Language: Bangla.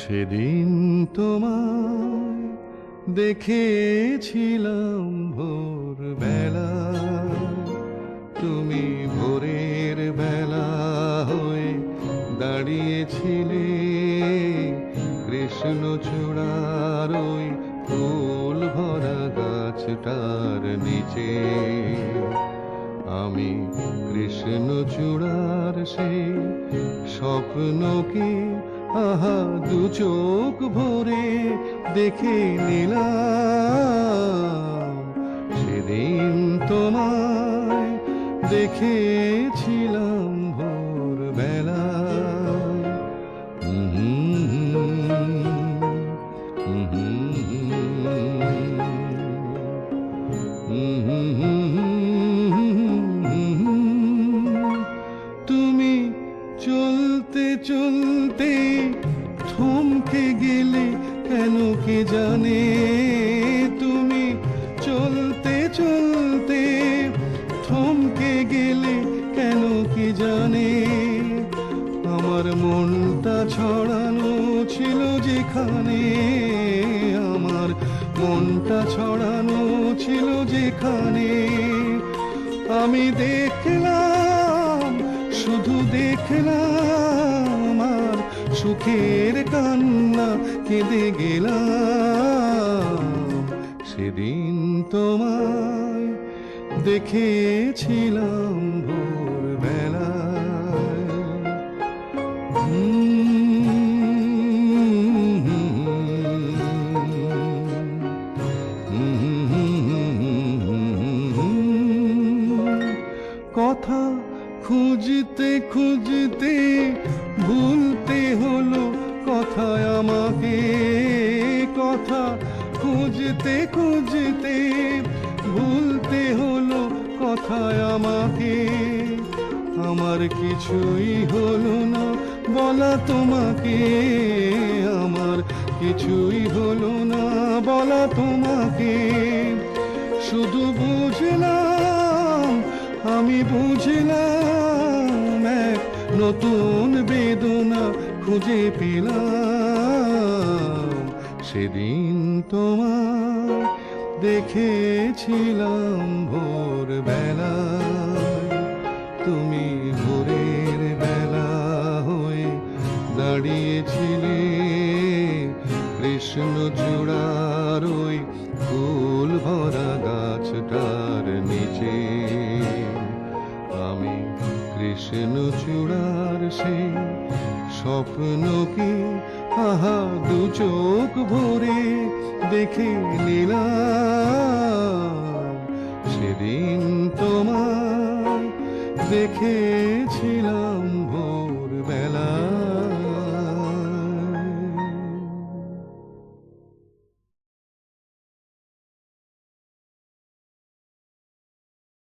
সেদিন তোমায় দেখেছিলাম ভোরবেলা, তুমি ভোরের বেলা হয়ে দাঁড়িয়েছিলে কৃষ্ণচূড়ার ওই ফুল ভরা গাছটার নিচে। আমি কৃষ্ণচূড়ার সেই স্বপ্নকে আহা দু চোখ ভরে দেখে নিলাম। সেদিন তোমায় দেখেছিলাম ভোরবেলা। তুমি চলতে চলতে থমকে গেলে কেন কে জানে, তুমি চলতে চলতে থমকে গেলে কেন কে জানে। আমার মনটা ছড়ানো ছিল যেখানে, আমার মনটা ছড়ানো ছিল যেখানে। আমি দেখলাম, শুধু দেখলাম, আর সুখের কান্না কেঁদে গেলাম। সেদিন তোমায় দেখেছিলাম ভোরবেলায়। কথা খুঁজতে খুঁজতে ভুলতে হলো কথায় আমাকে, কথা খুঁজতে খুঁজতে ভুলতে হলো কথায় আমাকে। আমার কিছুই হলো না বলা তোমাকে, আমার কিছুই হলো না বলা তোমাকে। শুধু বুঝলাম, আমি বুঝলাম, এক নতুন বেদনা খুঁজে পেলাম। সেদিন তোমায় দেখেছিলাম ভোরবেলায়, তুমি ভোরের বেলা হয়ে দাঁড়িয়েছিলে কৃষ্ণচূড়ার ওই ফুল ভরা গাছটার নিচে। আমি কৃষ্ণচূড়ার সেই স্বপ্নকে আহা দু চোখ ভরে দেখে নিলাম। সেদিন তোমায় দেখেছিলাম ভোরবেলা।